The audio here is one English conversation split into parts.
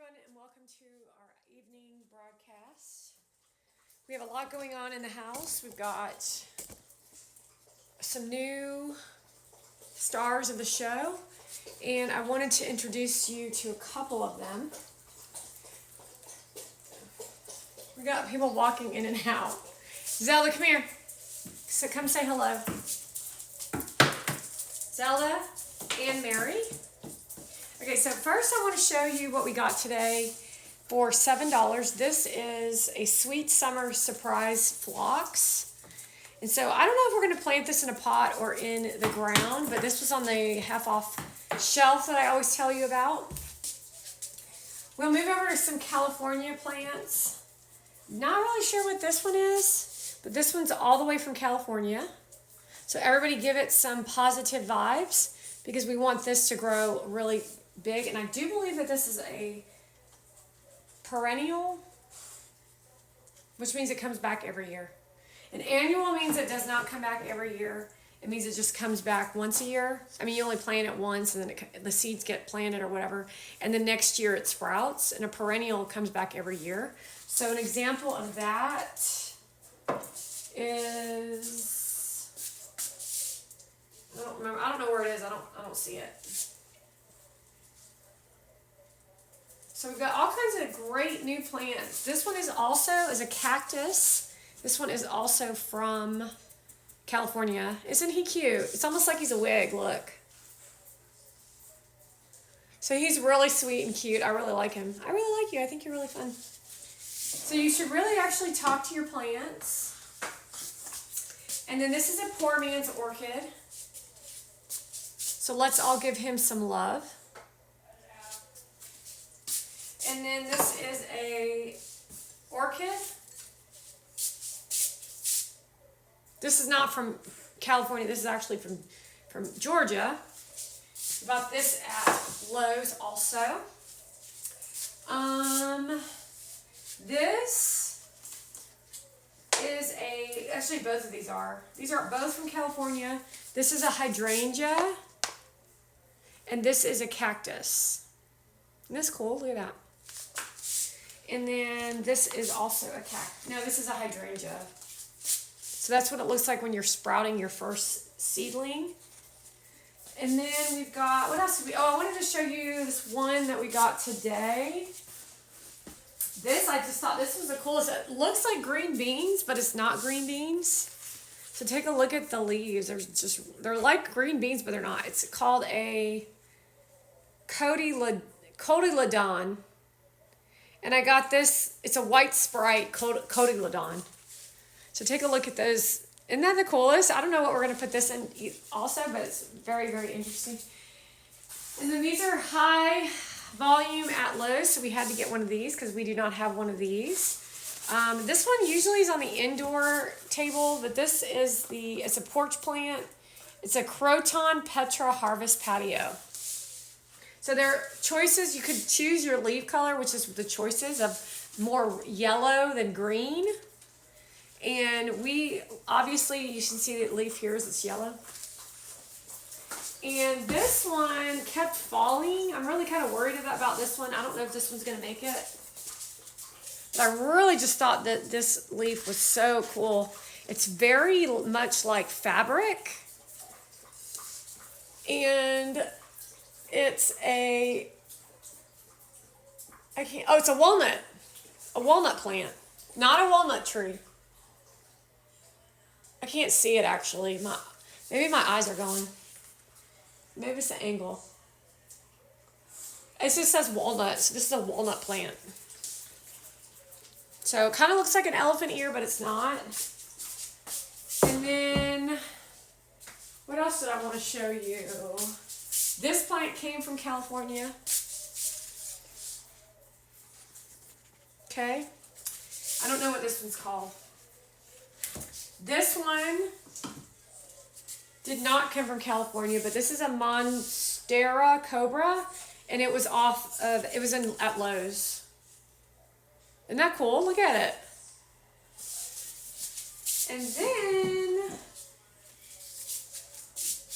everyone, and welcome to our evening broadcast. We have a lot going on in the house. We've got some new stars of the show, and I wanted to introduce you to a couple of them. We got people walking in and out. Zelda, come here. So come say hello. Zelda and Mary. Okay, so first I want to show you what we got today for $7. This is a Sweet Summer Surprise Phlox. And so I don't know if we're going to plant this in a pot or in the ground, but this was on the half off shelf that I always tell you about. We'll move over to some California plants. Not really sure what this one is, but this one's all the way from California. So everybody give it some positive vibes because we want this to grow really big. And I do believe that this is a perennial, which means it comes back every year. An annual means it does not come back every year. It means it just comes back once a year. I mean, you only plant it once and then the seeds get planted or whatever. And then next year it sprouts. And a perennial comes back every year. So an example of that is, I don't remember. I don't know where it is. I don't see it. So we've got all kinds of great new plants. This one is a cactus. This one is also from California. Isn't he cute? It's almost like he's a wig, look. So he's really sweet and cute. I really like him. I really like you. I think you're really fun. So you should really actually talk to your plants. And then this is a poor man's orchid. So let's all give him some love. And then this is a orchid. This is not from California. This is actually from Georgia. Bought this at Lowe's also. This is actually both of these are. These are both from California. This is a hydrangea. And this is a cactus. Isn't this cool? Look at that. And then this is also a cactus. No, this is a hydrangea. So that's what it looks like when you're sprouting your first seedling. And then we've got, what else? I wanted to show you this one that we got today. This, I just thought this was the coolest. It looks like green beans, but it's not green beans. So take a look at the leaves. They're like green beans, but they're not. It's called a Cotyledon. And I got this, it's a white Sprite Cotyledon. So take a look at those. Isn't that the coolest? I don't know what we're going to put this in also, but it's very, very interesting. And then these are high volume at Lowe's, so we had to get one of these because we do not have one of these. This one usually is on the indoor table, but this is it's a porch plant. It's a Croton Petra Harvest Patio. So there are choices. You could choose your leaf color, which is the choices of more yellow than green. And we, obviously, you should see the leaf here is it's yellow. And this one kept falling. I'm really kind of worried about this one. I don't know if this one's going to make it. But I really just thought that this leaf was so cool. It's very much like fabric. And it's it's a walnut plant, not a walnut tree. I can't see it actually. Maybe my eyes are going. Maybe it's the angle. It just says walnuts. This is a walnut plant. So it kind of looks like an elephant ear, but it's not. And then, what else did I want to show you? This plant came from California. Okay. I don't know what this one's called. This one did not come from California, but this is a Monstera Cobra, and it was at Lowe's. Isn't that cool? Look at it. And then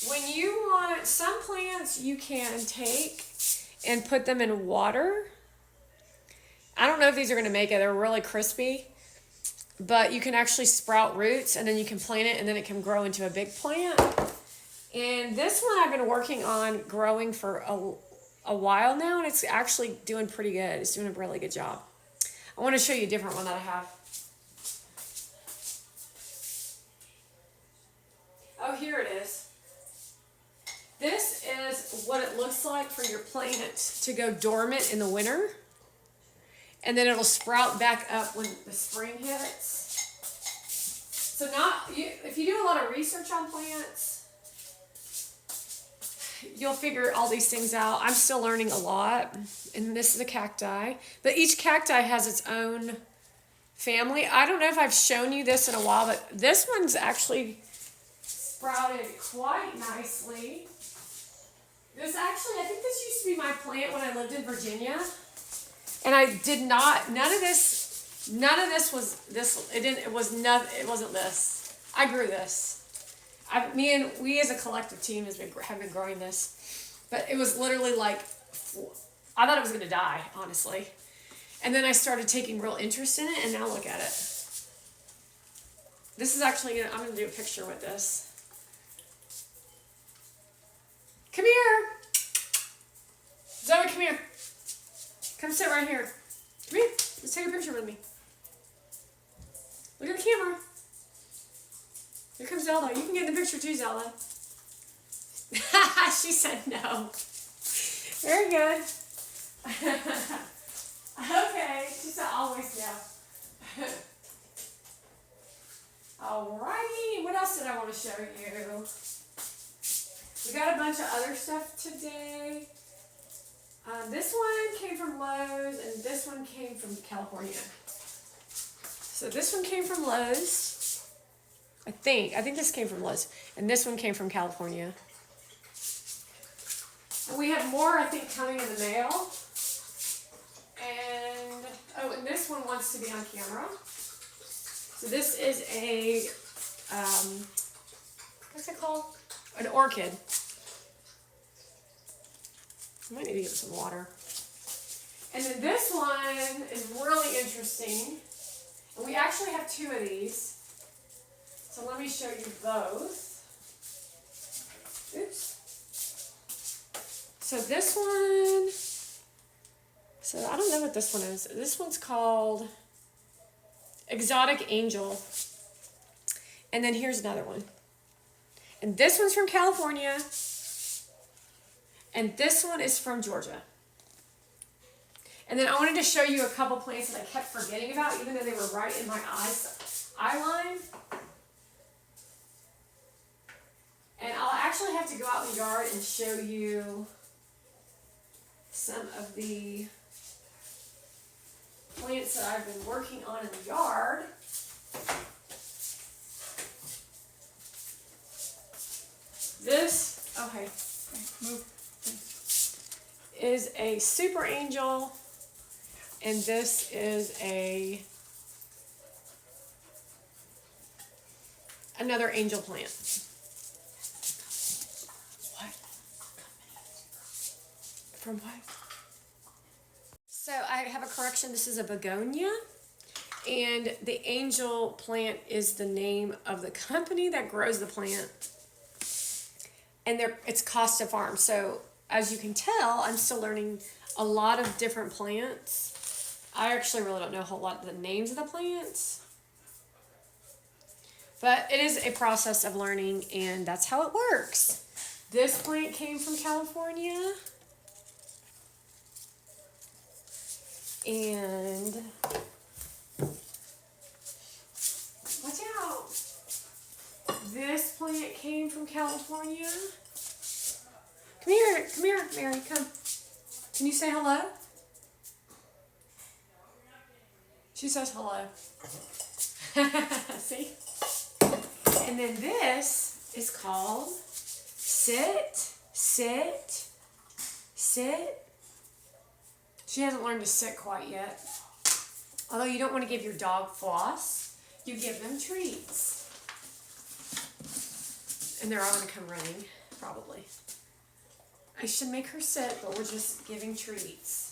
when you want some plants, you can take and put them in water I don't know if these are going to make it. They're really crispy. But you can actually sprout roots, and then you can plant it, and then it can grow into a big plant. And this one I've been working on growing for a while now, and it's actually doing pretty good. It's doing a really good job. I want to show you a different one that I have. Oh, here it is. This is what it looks like for your plant to go dormant in the winter. And then it'll sprout back up when the spring hits. So if you do a lot of research on plants, you'll figure all these things out. I'm still learning a lot. And this is a cacti. But each cacti has its own family. I don't know if I've shown you this in a while, but this one's actually sprouted quite nicely. I think this used to be my plant when I lived in Virginia. And I did not, none of this was this, it wasn't this. I grew this. We as a collective team have been growing this. But it was literally like, I thought it was going to die, honestly. And then I started taking real interest in it, and now look at it. This is actually, I'm going to do a picture with this. Come here. Zoe, come here. Come sit right here. Come here. Let's take a picture with me. Look at the camera. Here comes Zelda. You can get in the picture too, Zelda. She said no. Very good. Okay. She said always no. Alrighty. What else did I want to show you? We got a bunch of other stuff today. This one came from Lowe's, and this one came from California. So this one came from Lowe's. I think this came from Lowe's, and this one came from California. And we have more, I think, coming in the mail. And this one wants to be on camera. So this is a, what's it called? An orchid. I might need to get some water. And then this one is really interesting. And we actually have two of these. So let me show you both. Oops. So this one, I don't know what this one is. This one's called Exotic Angel. And then here's another one. And this one's from California. And this one is from Georgia. And then I wanted to show you a couple plants that I kept forgetting about, even though they were right in my eye line. And I'll actually have to go out in the yard and show you some of the plants that I've been working on in the yard. This, okay, move. Is a super angel, and this is another angel plant. What? From what? So I have a correction. This is a begonia, and the angel plant is the name of the company that grows the plant, and it's Costa Farm. So as you can tell, I'm still learning a lot of different plants. I actually really don't know a whole lot of the names of the plants. But it is a process of learning, and that's how it works. This plant came from California. And watch out. This plant came from California. Come here, Mary, come. Can you say hello? She says hello. See? And then this is called Sit, Sit, Sit. She hasn't learned to sit quite yet. Although you don't want to give your dog floss, you give them treats. And they're all going to come running, probably. I should make her sit, but we're just giving treats.